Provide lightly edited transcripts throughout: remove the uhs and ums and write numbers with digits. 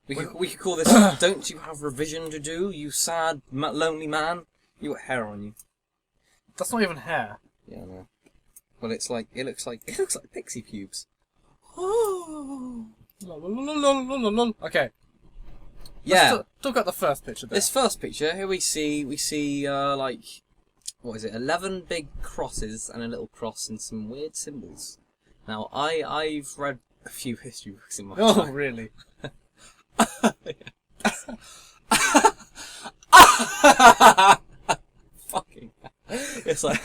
We could call this, don't you have revision to do, you sad, lonely man? You got hair on you. That's not even hair. Yeah, I know. Well, it looks like pixie pubes. Oh. Okay. Yeah. Let's talk about the first picture there. This first picture, here we see like, what is it, 11 big crosses and a little cross and some weird symbols. Now, I've read a few history books in my time. Oh, really? Fucking it's like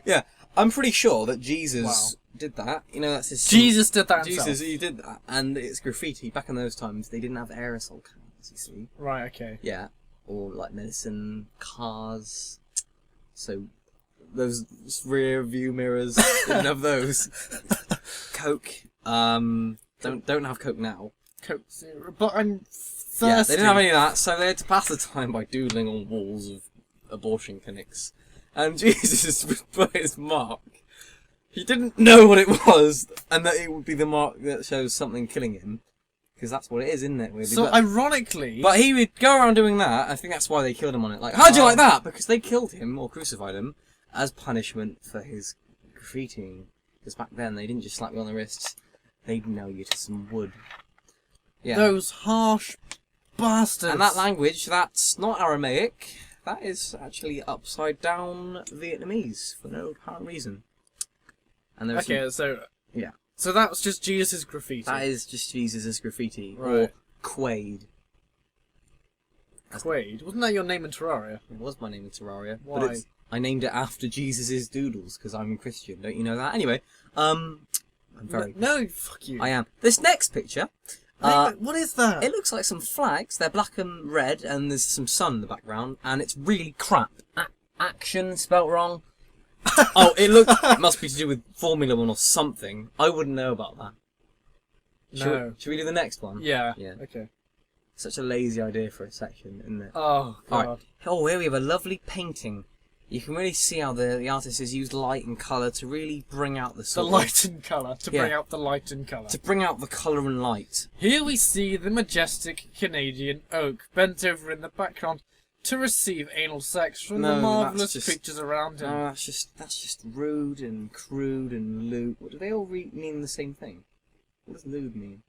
yeah, I'm pretty sure that Jesus did that. You know, that's his Jesus did that himself. Jesus, he did that, and it's graffiti. Back in those times, they didn't have aerosol cans. You see? Right. Okay. Yeah, or like medicine, cars. So those rear view mirrors didn't have those. Coke. Don't have Coke now. Coke Zero. But I'm thirsty. Yeah, they didn't have any of that, so they had to pass the time by doodling on walls of abortion clinics. And Jesus put his mark. He didn't know what it was, and that it would be the mark that shows something killing him. Because that's what it is, isn't it? Weirdly? So, ironically... But he would go around doing that. I think that's why they killed him on it. Like, how'd you like that? Because they killed him, or crucified him, as punishment for his graffitiing. Because back then, they didn't just slap you on the wrists. They'd nail you to some wood. Yeah. Those harsh bastards. And that language, that's not Aramaic. That is actually upside down Vietnamese, for no apparent reason. And okay, so... Yeah. So that was just Jesus' graffiti. That is just Jesus' graffiti. Right. Or Quaid. Quaid? Wasn't that your name in Terraria? It was my name in Terraria. Why? But I named it after Jesus' doodles, because I'm a Christian. Don't you know that? Anyway, I'm very... No, fuck you. I am. This next picture... what is that? It looks like some flags. They're black and red, and there's some sun in the background, and it's really crap. Action spelt wrong. Oh, it must be to do with Formula 1 or something. I wouldn't know about that. No. Should we do the next one? Yeah. Yeah. Okay. Such a lazy idea for a section, isn't it? Oh, God. Right. Oh, here we have a lovely painting. You can really see how the artist has used light and colour to really bring out the light and colour. Bring out the light and colour. To bring out the colour and light. Here we see the majestic Canadian oak bent over in the background to receive anal sex from the marvellous creatures around him. No, that's just rude and crude and lewd. What do they all mean the same thing? What does lewd mean?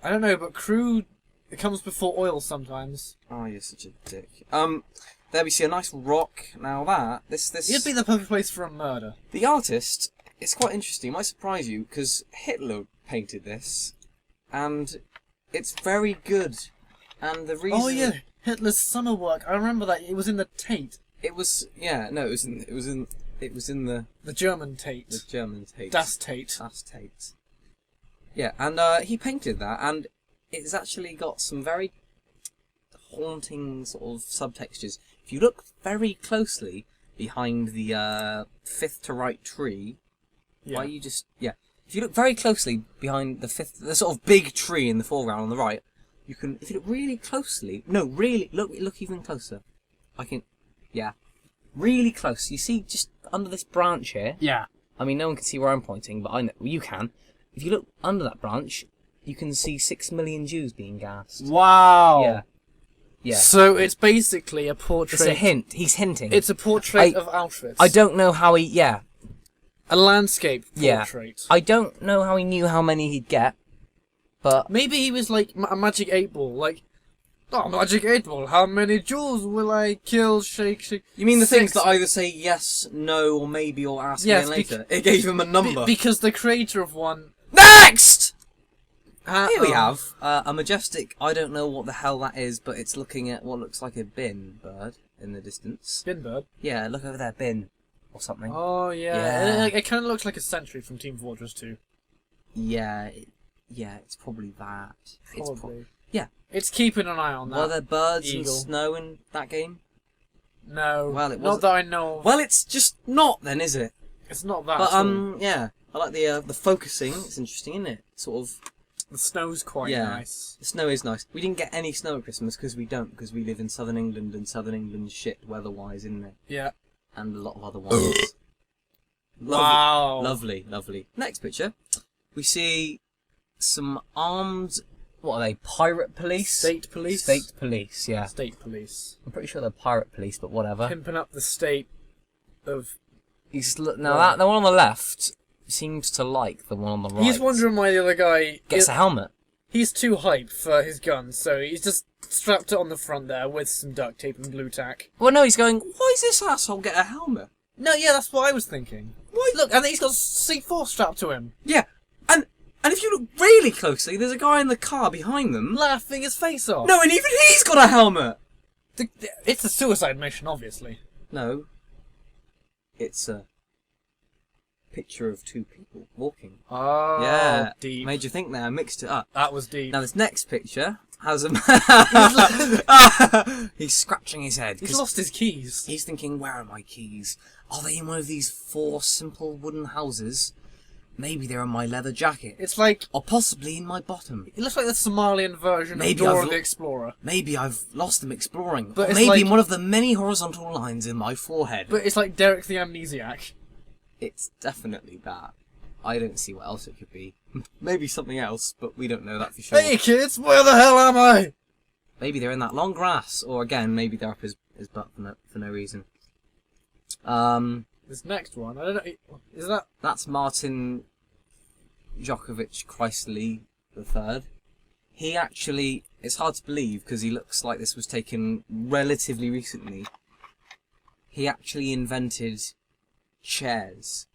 I don't know, but crude, it comes before oil sometimes. Oh, you're such a dick. There we see a nice rock. Now this... It'd be the perfect place for a murder. The artist, it's quite interesting. It might surprise you, because Hitler painted this, and it's very good. And the reason... Oh, yeah. Hitler's summer work. I remember that. It was in the Tate. It was... Yeah, no, it was in the... The German Tate. The German Tate. Das Tate. Das Tate. Yeah, and he painted that, and it's actually got some very haunting sort of subtextures. If you look very closely behind the fifth to right tree, yeah. If you look very closely behind the sort of big tree in the foreground on the right, you can. If you look really closely, look even closer. Really close. You see, just under this branch here. Yeah. I mean, no one can see where I'm pointing, but I know you can. If you look under that branch, you can see 6 million Jews being gassed. Wow. Yeah. Yeah. So it's basically a portrait. It's a hint. He's hinting. It's a portrait of Auschwitz. I don't know how he... Yeah. A landscape portrait. Yeah. I don't know how he knew how many he'd get, but... Maybe he was like a magic 8-ball. Like, oh, magic 8-ball, how many Jews will I kill? Shake. You mean the things that either say yes, no, or maybe, or ask again later? It gave him a number. Because the creator of one... Next! Here we have a Majestic, I don't know what the hell that is, but it's looking at what looks like a bin bird in the distance. Bin bird? Yeah, look over there, bin. Or something. Oh, yeah. It kind of looks like a sentry from Team Fortress 2. Yeah, it's probably that. Probably. Yeah. It's keeping an eye on that. Were there birds eagle. and snow in that game? No. Well, not that I know of. Well, it's just not then, is it? It's not that. But yeah, I like the focusing. It's interesting, isn't it? Sort of. The snow's quite nice. The snow is nice. We didn't get any snow at Christmas because we don't, because we live in southern England, and southern England's shit weather-wise, isn't it? Yeah. And a lot of other ones. Wow. Lovely. Next picture. We see some armed... What are they? Pirate police? State police? State police, yeah. State police. I'm pretty sure they're pirate police, but whatever. Pimping up the state of... Now, the one on the left seems to like the one on the right. He's wondering why the other guy... Gets a helmet. He's too hype for his gun, so he's just strapped it on the front there with some duct tape and blue tack. Well, no, he's going, why is this asshole get a helmet? No, yeah, that's what I was thinking. Why? Look, and he's got C4 strapped to him. Yeah, and if you look really closely, there's a guy in the car behind them. Laughing his face off. No, and even he's got a helmet! It's a suicide mission, obviously. No. It's a picture of two people walking. Oh, yeah. deep. Made you think there, mixed it up. That was deep. Now this next picture has a man... He's scratching his head. He's lost his keys. He's thinking, where are my keys? Are they in one of these 4 simple wooden houses? Maybe they're in my leather jacket. It's like... Or possibly in my bottom. It looks like the Somalian version of Dora the Explorer. Maybe I've lost them exploring. But or maybe in one of the many horizontal lines in my forehead. But it's like Derek the Amnesiac. It's definitely that. I don't see what else it could be. Maybe something else, but we don't know that for sure. Hey kids, where the hell am I? Maybe they're in that long grass. Or again, maybe they're up his butt for no reason. This next one, I don't know, is that... That's Martin Djokovic Chrysley III. He actually, it's hard to believe because he looks like this was taken relatively recently. He actually invented chairs.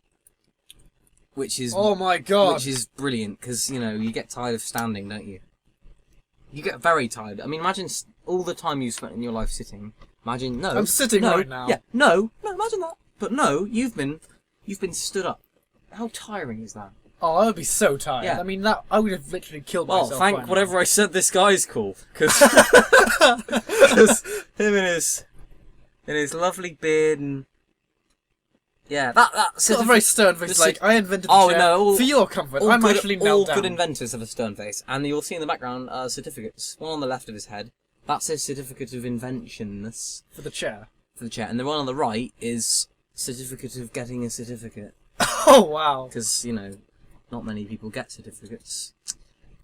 Which is... Oh my god! Which is brilliant because, you know, you get tired of standing, don't you? You get very tired. I mean, imagine all the time you spent in your life sitting. Imagine, no. I'm sitting right now. Yeah, no, imagine that. But no, you've been stood up. How tiring is that? Oh, I would be so tired. Yeah. I mean, I would have literally killed myself. Well, thank by now. whatever I said this guy's called. Because him and his lovely beard and... Yeah, that's got a very stern face, like, I invented the chair for your comfort. I'm actually knelt down. All good inventors have a stern face. And you'll see in the background certificates. One on the left of his head. That says Certificate of Inventionness. For the chair. For the chair. And the one on the right is Certificate of Getting a Certificate. Oh, wow. Because, you know, not many people get certificates.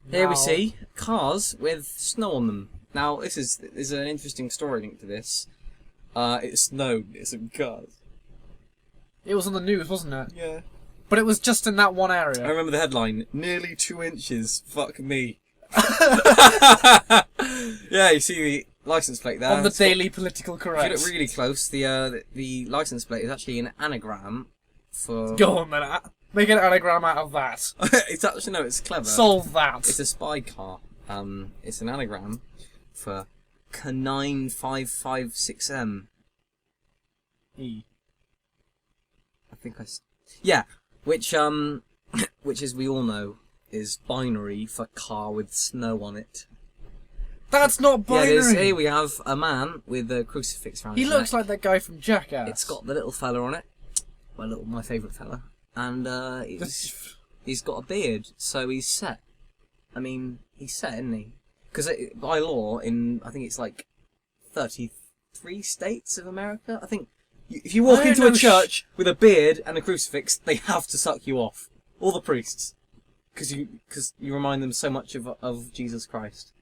Here we see cars with snow on them. Now, this is an interesting story linked to this. It snowed. It's some cars. It was on the news, wasn't it? Yeah. But it was just in that one area. I remember the headline, nearly 2 inches, fuck me. Yeah, you see the license plate there. On the Daily Political Correct. If you look really close, the license plate is actually an anagram for... Go on then, make an anagram out of that. It's actually, no, it's clever. Solve that. It's a spy car. It's an anagram for K9556M. E. I think yeah, which as we all know is binary for car with snow on it. That's not binary. Yeah, here we have a man with a crucifix around his neck. He looks like that guy from Jackass. It's got the little fella on it, my favourite fella, and he's got a beard, so he's set. I mean, he's set, isn't he? Because by law, I think it's like 33 states of America, I think. If you walk into a church with a beard and a crucifix, they have to suck you off. All the priests. Because you remind them so much of Jesus Christ.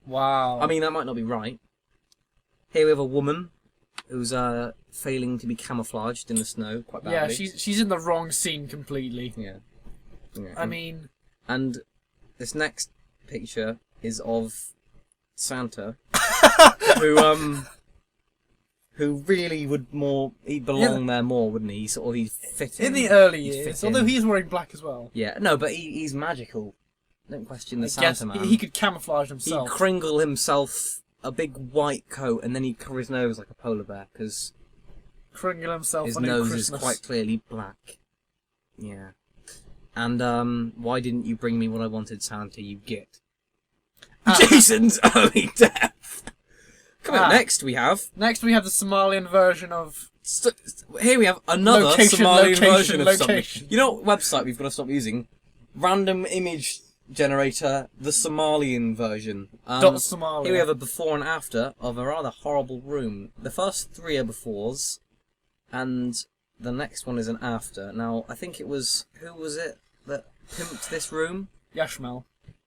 Wow. I mean, that might not be right. Here we have a woman who's failing to be camouflaged in the snow quite badly. Yeah, she's in the wrong scene completely. Yeah. I mean... And this next picture is of Santa, who really would he'd belong there more, wouldn't he? He'd fit in. In the early years, although he's wearing black as well. Yeah, no, but he's magical. Don't question the Santa man. He could camouflage himself. He'd kringle himself a big white coat and then he'd cover his nose like a polar bear, because Kringle himself his on nose Christmas. is quite clearly black. Yeah. And why didn't you bring me what I wanted, Santa, you git? Jason's early death! Come on, next we have the Somalian version of... Here we have another Somalian version of something. You know what website we've got to stop using? Random image generator, the Somalian version. Somalia. Here we have a before and after of a rather horrible room. The first 3 are befores, and the next one is an after. Now, I think it was... Who was it? that pimped this room? Yashmal.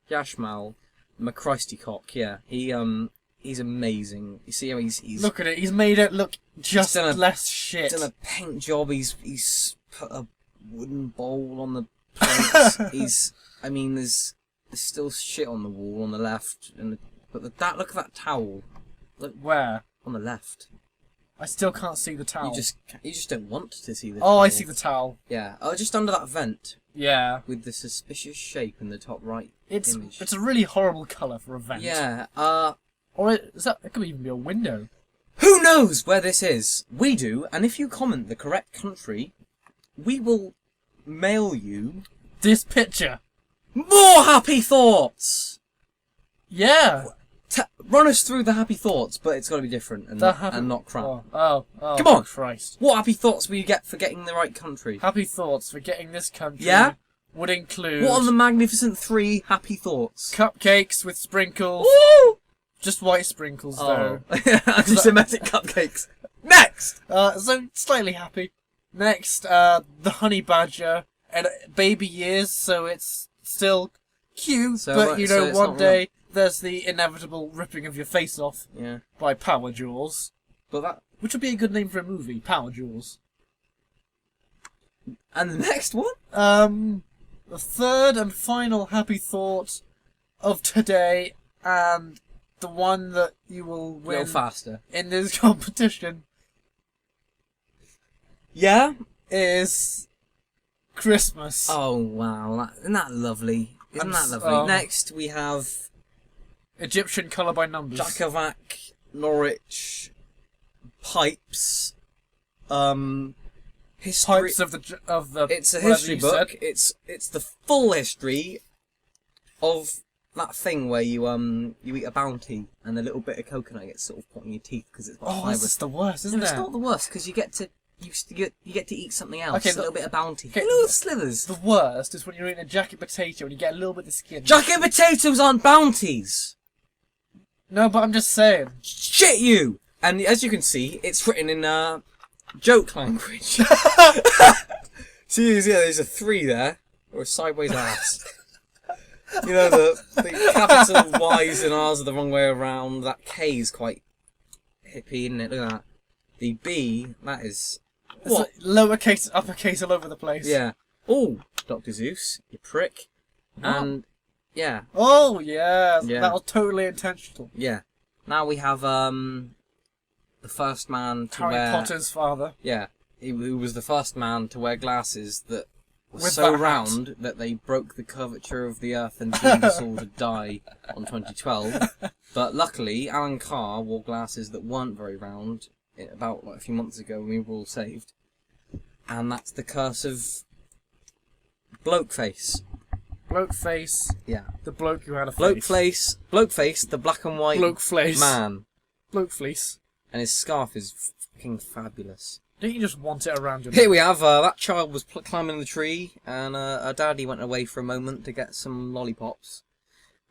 Yashmal McChristycock, yeah. He's amazing. You see how he's Look at it, he's made it look just done a- less shit. done a paint job. He's put a wooden bowl on the plates. There's still shit on the wall on the left, but look at that towel. Look Where? on the left. I still can't see the towel. You just don't want to see the. Oh, towel. I see the towel. Yeah. Oh, just under that vent Yeah. with the suspicious shape in the top right It's image. a really horrible colour for a vent. Yeah. Or it could even be a window. Who knows where this is? We do, and if you comment the correct country, we will mail you This picture. more happy thoughts. Yeah. Run us through the happy thoughts, but it's got to be different and not crap. Oh, Come on. Christ. What happy thoughts will you get for getting the right country? Happy thoughts for getting this country. Yeah? Would include What are the magnificent 3 happy thoughts? cupcakes with sprinkles. Woo! Just white sprinkles Oh, though. anti-Semitic cupcakes. Next. So slightly happy. Next, the honey badger and baby years, so it's still cute. So, but right, you so know, it's one not day there's the inevitable ripping of your face off Yeah, by Power Jaws, but that which would be a good name for a movie, Power Jaws. and the next one. The third and final happy thought of today, and the one that you will Go win faster. in this competition, Yeah. is Christmas. Oh wow, isn't that lovely? Isn't that lovely? Oh. Next we have Egyptian colour by numbers. Jackovac, Norwich, pipes, history. Pipes of the. It's a whatever history you book. said. It's the full history of that thing where you eat a bounty and a little bit of coconut gets sort of put in your teeth because it's got Oh, fibre. this is the worst, isn't No, it? it's not the worst because you get to eat something else. Okay, a little bit of bounty. okay, Little slithers. The worst is when you're eating a jacket potato and you get a little bit of the skin. Jacket potatoes aren't bounties. No, but I'm just saying. Shit you! And as you can see, it's written in joke language. See, there's a 3 there, or a sideways ass. You know, the capital Y's and R's are the wrong way around. That K is quite hippie, isn't it? Look at that. The B, that is... It's What? like lowercase, uppercase all over the place. Yeah. Oh, Dr. Zeus, you prick. What? And, yeah, Oh, yeah. Yeah. That was totally intentional. yeah. Now we have, the first man to Harry wear... Potter's father. Yeah, he was the first man to wear glasses that were With so that hat. round that they broke the curvature of the Earth and doomed us all to die on 2012. But luckily, Alan Carr wore glasses that weren't very round about a few months ago when we were all saved. And that's the curse of bloke face. Bloke face. Yeah. The bloke who had a Bloke face. face, the black and white Bloke face. man. Bloke fleece. And his scarf is fucking fabulous. Don't you just want it around your Here neck? we have, that child was climbing the tree, and her daddy went away for a moment to get some lollipops.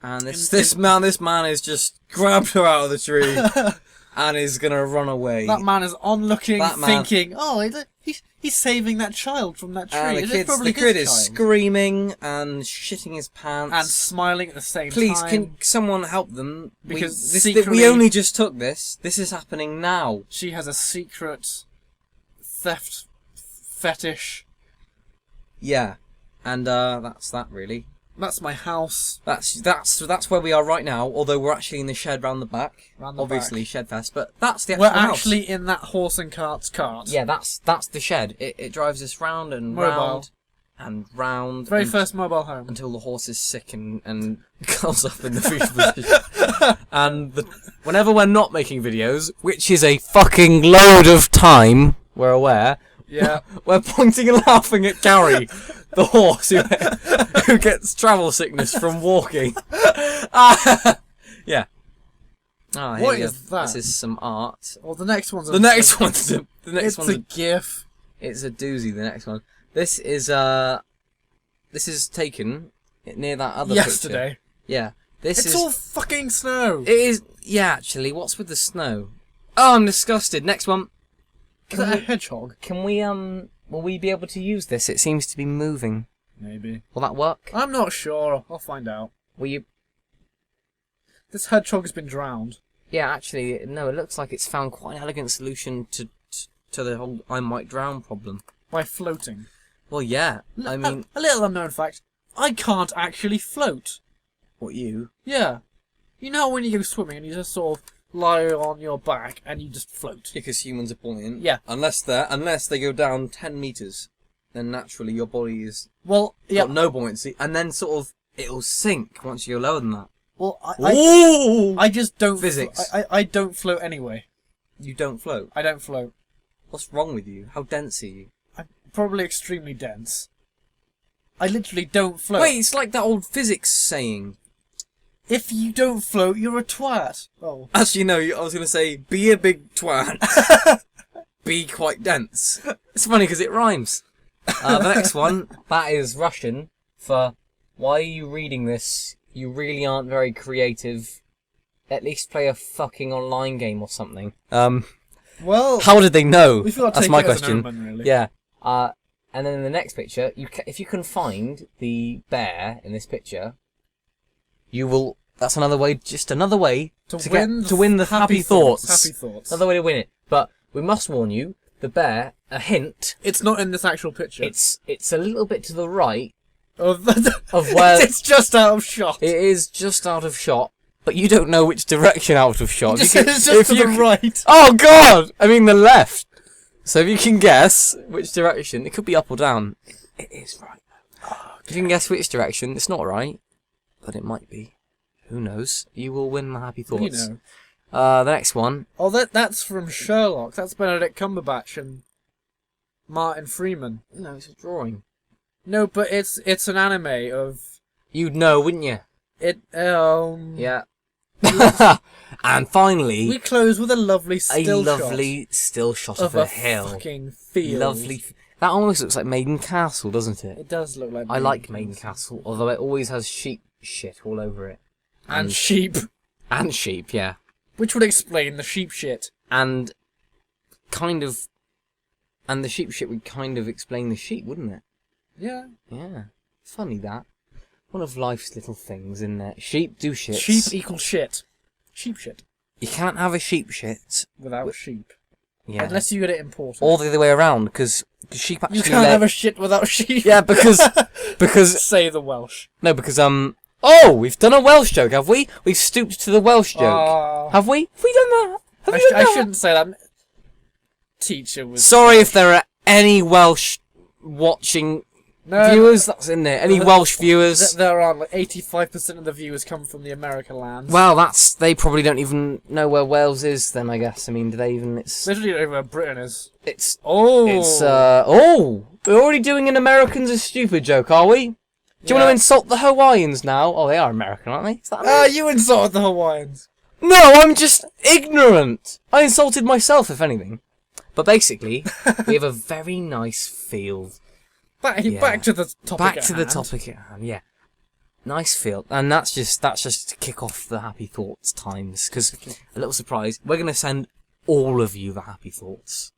And this man has just grabbed her out of the tree, and is gonna run away. That man is onlooking, That man- thinking, oh, he's saving that child from that tree. and It's the probably kid his is child. screaming and shitting his pants. And smiling at the same Please, time. can someone help them? Because we secretly- only just took this. This is happening now. She has a secret theft fetish. Yeah, and that's that really. That's my house. That's where we are right now. Although we're actually in the shed round the back. Round the Obviously, shed fest, but that's the actual We're house. actually in that horse and cart's cart. Yeah, that's the shed. It drives us round and Mobile. round and round. Very first mobile home. Until the horse is sick and curls up in the fetal position. And whenever we're not making videos, which is a fucking load of time, we're aware. Yeah. We're pointing and laughing at Gary, the horse who gets travel sickness from walking. Yeah. Oh, here What we go. is that? This is some art. Well, the next one's The next one's a It's a gif. It's a doozy. The next one. This is taken near that other Yesterday. picture. Yeah. This It's is all fucking snow. It is. Yeah, actually. What's with the snow? Oh, I'm disgusted. Next one. Is that a hedgehog? Can we will we be able to use this? It seems to be moving. Maybe. Will that work? I'm not sure. I'll find out. Will you? This hedgehog has been drowned. Yeah, actually, no. It looks like it's found quite an elegant solution to the whole "I might drown" problem. By floating. Well, yeah. I mean, a little unknown fact. I can't actually float. what you? Yeah. You know when you go swimming and you just sort of lie on your back and you just float. Because humans are buoyant. Yeah. Unless they go down 10 meters, then naturally your body is Well, yeah. got no buoyancy, and then sort of it'll sink once you go lower than that. Well, Ooh! I just don't. Physics. I don't float anyway. You don't float. I don't float. What's wrong with you? How dense are you? I'm probably extremely dense. I literally don't float. Wait, it's like that old physics saying. If you don't float, you're a twat. Oh. Actually, no, I was going to say, be a big twat. Be quite dense. It's funny because it rhymes. The next one, that is Russian for "Why are you reading this? You really aren't very creative. At least play a fucking online game or something." Well, How did they know? we feel like That's take my it as an question. omen, really. Yeah. And then in the next picture, if you can find the bear in this picture, you will. That's another way. Just another way to win the happy thoughts. Happy thoughts. Another way to win it. But we must warn you, the bear. A hint. It's not in this actual picture. It's a little bit to the right of where it's just out of shot. it is just out of shot. But you don't know which direction out of shot. It's just to the right. Oh God! I mean the left. So if you can guess which direction, it could be up or down. It is right. If you can guess which direction, it's not right, but it might be. Who knows? You will win the happy thoughts. You know. The next one. Oh, that's from Sherlock. That's Benedict Cumberbatch and Martin Freeman. No, it's a drawing. No, but it's an anime of You'd know, wouldn't you? it. Yeah. And finally, We close with a lovely still still shot shot of a hill. fucking field. Lovely. That almost looks like Maiden Castle, doesn't it? It does look like. I like Maiden Castle, although it always has sheep shit all over it. And sheep, And sheep, yeah. which would explain the sheep shit. And the sheep shit would kind of explain the sheep, wouldn't it? Yeah. Yeah. Funny that. One of life's little things, isn't it? Sheep do shit. Sheep equals shit. Sheep shit You can't have a sheep shit. without sheep. Yeah. Unless you get it imported. Or the other way around, because sheep actually You can't have a shit without sheep. Yeah, because Say the Welsh. no, because oh, we've done a Welsh joke, have we? We've stooped to the Welsh joke. Have we? Have we done that? Have we done I that? shouldn't say that. Teacher was. Sorry if there are any Welsh watching viewers. That's in there. Any Welsh viewers? There are like 85% of the viewers come from the American lands. Well, they probably don't even know where Wales is. Then I guess. I mean, do they even? Literally don't even know where Britain is. We're already doing an Americans are stupid joke, are we? Do you want to insult the Hawaiians now? Oh, they are American, aren't they? Is that You insulted the Hawaiians. No, I'm just ignorant. I insulted myself, if anything. But basically, we have a very nice field. Back to the topic. Back to the topic at hand. Yeah, nice field, and that's just to kick off the happy thoughts times. Because a little surprise, we're gonna send all of you the happy thoughts.